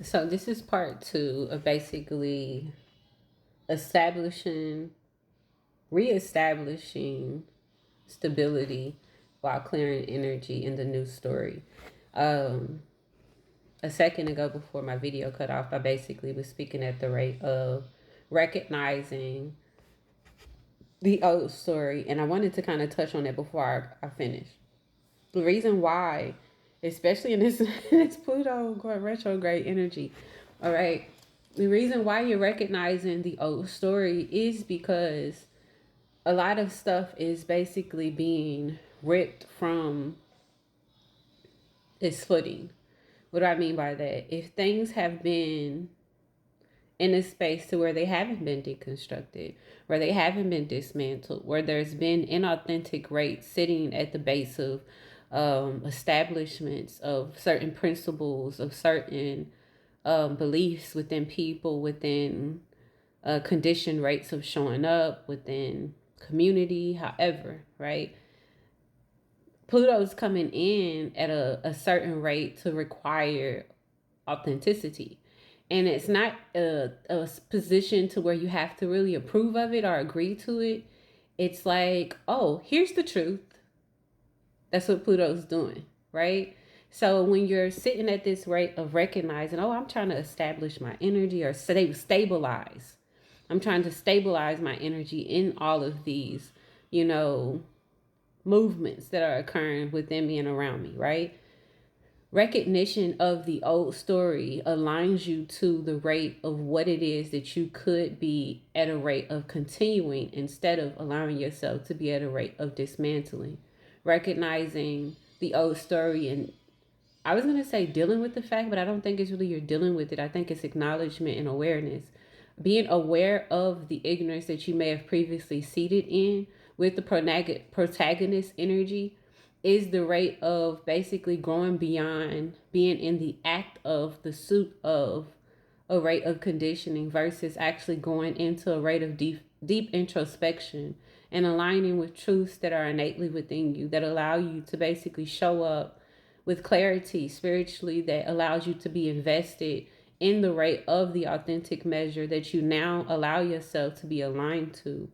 So this is part two of basically establishing, reestablishing stability while clearing energy in the new story. Um, a second ago, before my video cut off, I basically was speaking at the rate of recognizing the old story, and I wanted to kind of touch on that before I finish. The reason why, especially in this this Pluto going retrograde energy, all right, the reason why you're recognizing the old story is because a lot of stuff is basically being ripped from its footing. What do I mean by that? If things have been in a space to where they haven't been deconstructed, where they haven't been dismantled, where there's been inauthentic rates sitting at the base of establishments of certain principles, of certain beliefs within people, within conditioned rates of showing up, within community, however, right? Pluto's coming in at a certain rate to require authenticity. And it's not a position to where you have to really approve of it or agree to it. It's like, oh, here's the truth. That's what Pluto's doing, right? So when you're sitting at this rate of recognizing, oh, I'm trying to establish my energy or stabilize. I'm trying to stabilize my energy in all of these, you know, movements that are occurring within me and around me, right? Recognition of the old story aligns you to the rate of what it is that you could be at a rate of continuing instead of allowing yourself to be at a rate of dismantling. Recognizing the old story, and I was going to say dealing with the fact, but I don't think it's really you're dealing with it. I think it's acknowledgement and awareness. Being aware of the ignorance that you may have previously seated in with the protagonist energy is the rate of basically growing beyond being in the act of the suit of a rate of conditioning versus actually going into a rate of deep introspection and aligning with truths that are innately within you that allow you to basically show up with clarity spiritually, that allows you to be invested in the rate of the authentic measure that you now allow yourself to be aligned to.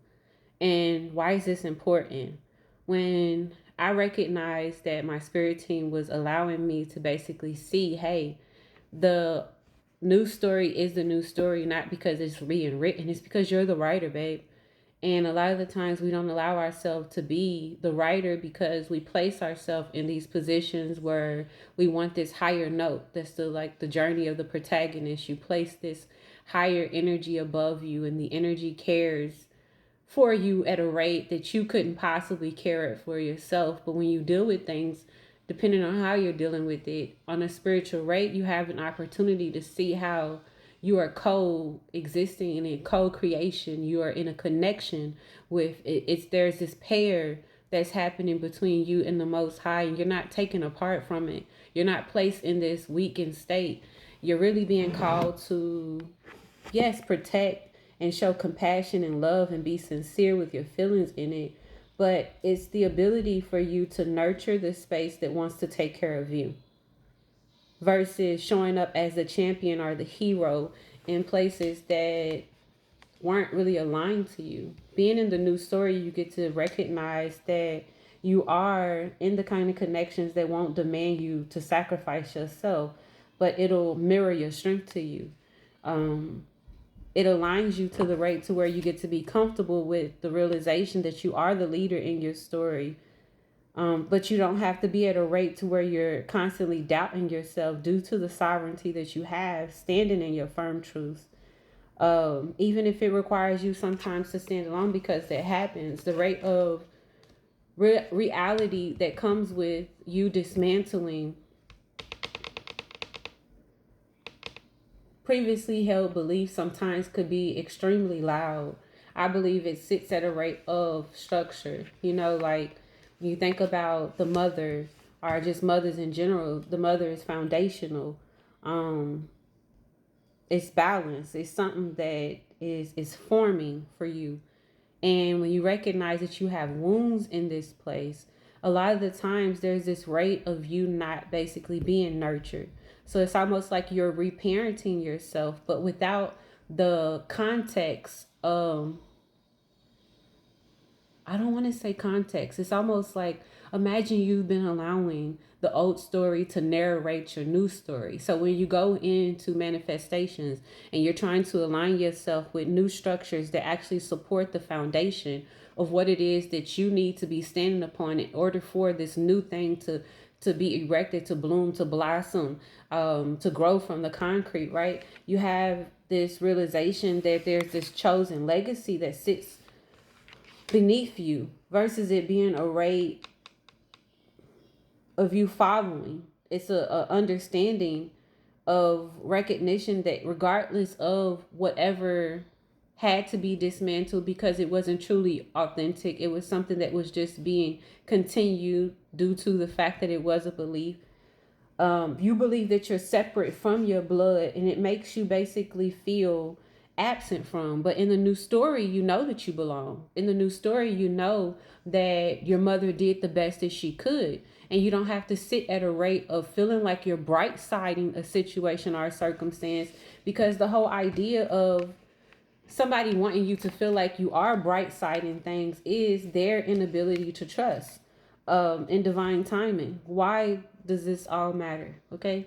And why is this important? When I recognized that my spirit team was allowing me to basically see, hey, the new story is the new story, not because it's being written, it's because you're the writer, babe. And a lot of the times we don't allow ourselves to be the writer because we place ourselves in these positions where we want this higher note. That's the journey of the protagonist. You place this higher energy above you, and the energy cares for you at a rate that you couldn't possibly care it for yourself. But when you deal with things, depending on how you're dealing with it, on a spiritual rate, you have an opportunity to see how you are co-existing and in co-creation. You are in a connection with it. It's there's this pair that's happening between you and the Most High, and you're not taken apart from it. You're not placed in this weakened state. You're really being called to, yes, protect and show compassion and love and be sincere with your feelings in it. But it's the ability for you to nurture the space that wants to take care of you versus showing up as the champion or the hero in places that weren't really aligned to you. Being in the new story, you get to recognize that you are in the kind of connections that won't demand you to sacrifice yourself, but it'll mirror your strength to you. Um, it aligns you to the rate to where you get to be comfortable with the realization that you are the leader in your story. But you don't have to be at a rate to where you're constantly doubting yourself due to the sovereignty that you have standing in your firm truths. Even if it requires you sometimes to stand alone, because that happens, the rate of reality that comes with you dismantling previously held beliefs sometimes could be extremely loud. I believe it sits at a rate of structure. You know, like you think about the mother or just mothers in general, the mother is foundational. Um, it's balance. It's something that is forming for you. And when you recognize that you have wounds in this place, a lot of the times there's this rate of you not basically being nurtured. So it's almost like you're reparenting yourself, but without the context. I don't want to say context. It's almost like, imagine you've been allowing the old story to narrate your new story. So when you go into manifestations and you're trying to align yourself with new structures that actually support the foundation of what it is that you need to be standing upon in order for this new thing to be erected, to bloom, to blossom, to grow from the concrete, right? You have this realization that there's this chosen legacy that sits beneath you versus it being a rate of you following. It's a understanding of recognition that regardless of whatever had to be dismantled because it wasn't truly authentic, it was something that was just being continued due to the fact that it was a belief. You believe that you're separate from your blood, and it makes you basically feel absent from. But in the new story, you know that you belong. In the new story, you know that your mother did the best that she could. And you don't have to sit at a rate of feeling like you're bright siding a situation or a circumstance, because the whole idea of somebody wanting you to feel like you are bright siding things is their inability to trust in divine timing. Why does this all matter? Okay.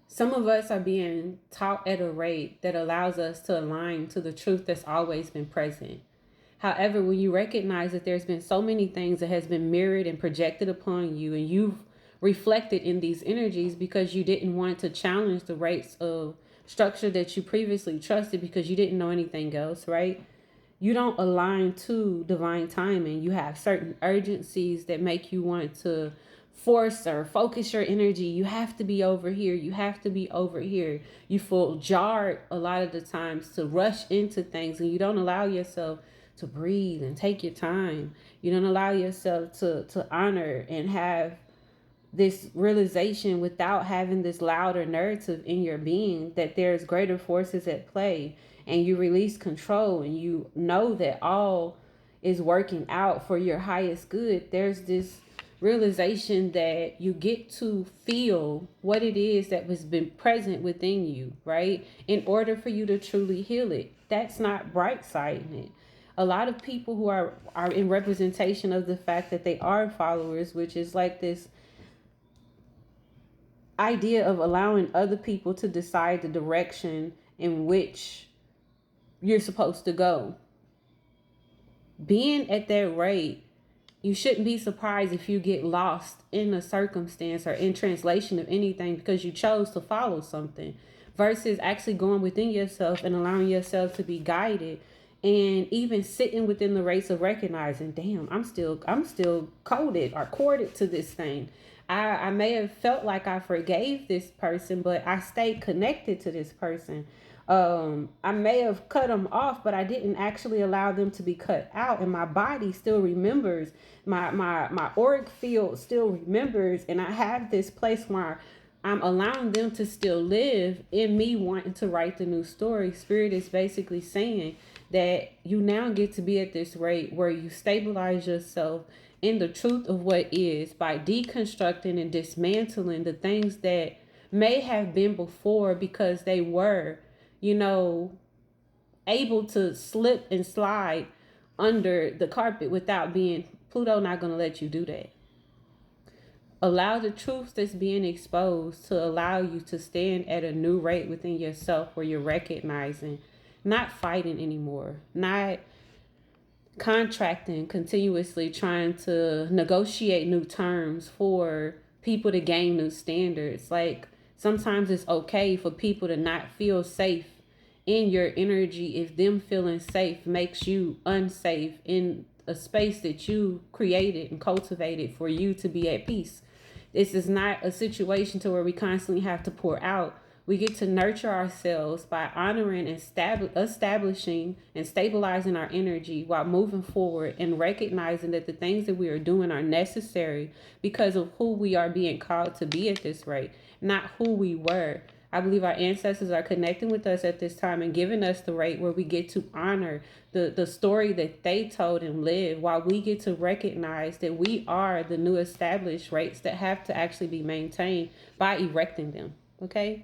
Some of us are being taught at a rate that allows us to align to the truth that's always been present. However, when you recognize that there's been so many things that has been mirrored and projected upon you, and you've reflected in these energies because you didn't want to challenge the rates of structure that you previously trusted because you didn't know anything else, right? You don't align to divine timing. You have certain urgencies that make you want to force or focus your energy. You have to be over here. You have to be over here. You feel jarred a lot of the times to rush into things, and you don't allow yourself to breathe and take your time. You don't allow yourself to honor and have this realization without having this louder narrative in your being that there's greater forces at play, and you release control and you know that all is working out for your highest good. There's this realization that you get to feel what it is that has been present within you, right? In order for you to truly heal it. That's not bright siding it. A lot of people who are in representation of the fact that they are followers, which is like this idea of allowing other people to decide the direction in which you're supposed to go. Being at that rate, you shouldn't be surprised if you get lost in a circumstance or in translation of anything because you chose to follow something versus actually going within yourself and allowing yourself to be guided, and even sitting within the race of recognizing, damn, I'm still coded or corded to this thing. I may have felt like I forgave this person, but I stayed connected to this person. I may have cut them off, but I didn't actually allow them to be cut out, and my body still remembers. My auric field still remembers, and I have this place where I'm allowing them to still live in me wanting to write the new story. Spirit is basically saying that you now get to be at this rate where you stabilize yourself in the truth of what is by deconstructing and dismantling the things that may have been before because they were, you know, able to slip and slide under the carpet without being. Pluto not going to let you do that. Allow the truth that's being exposed to allow you to stand at a new rate within yourself where you're recognizing, not fighting anymore, not contracting, continuously trying to negotiate new terms for people to gain new standards. Like, sometimes it's okay for people to not feel safe in your energy if them feeling safe makes you unsafe in a space that you created and cultivated for you to be at peace. This is not a situation to where we constantly have to pour out. We get to nurture ourselves by honoring and establishing and stabilizing our energy while moving forward and recognizing that the things that we are doing are necessary because of who we are being called to be at this rate, not who we were. I believe our ancestors are connecting with us at this time and giving us the right where we get to honor the story that they told and lived, while we get to recognize that we are the new established rights that have to actually be maintained by erecting them. Okay?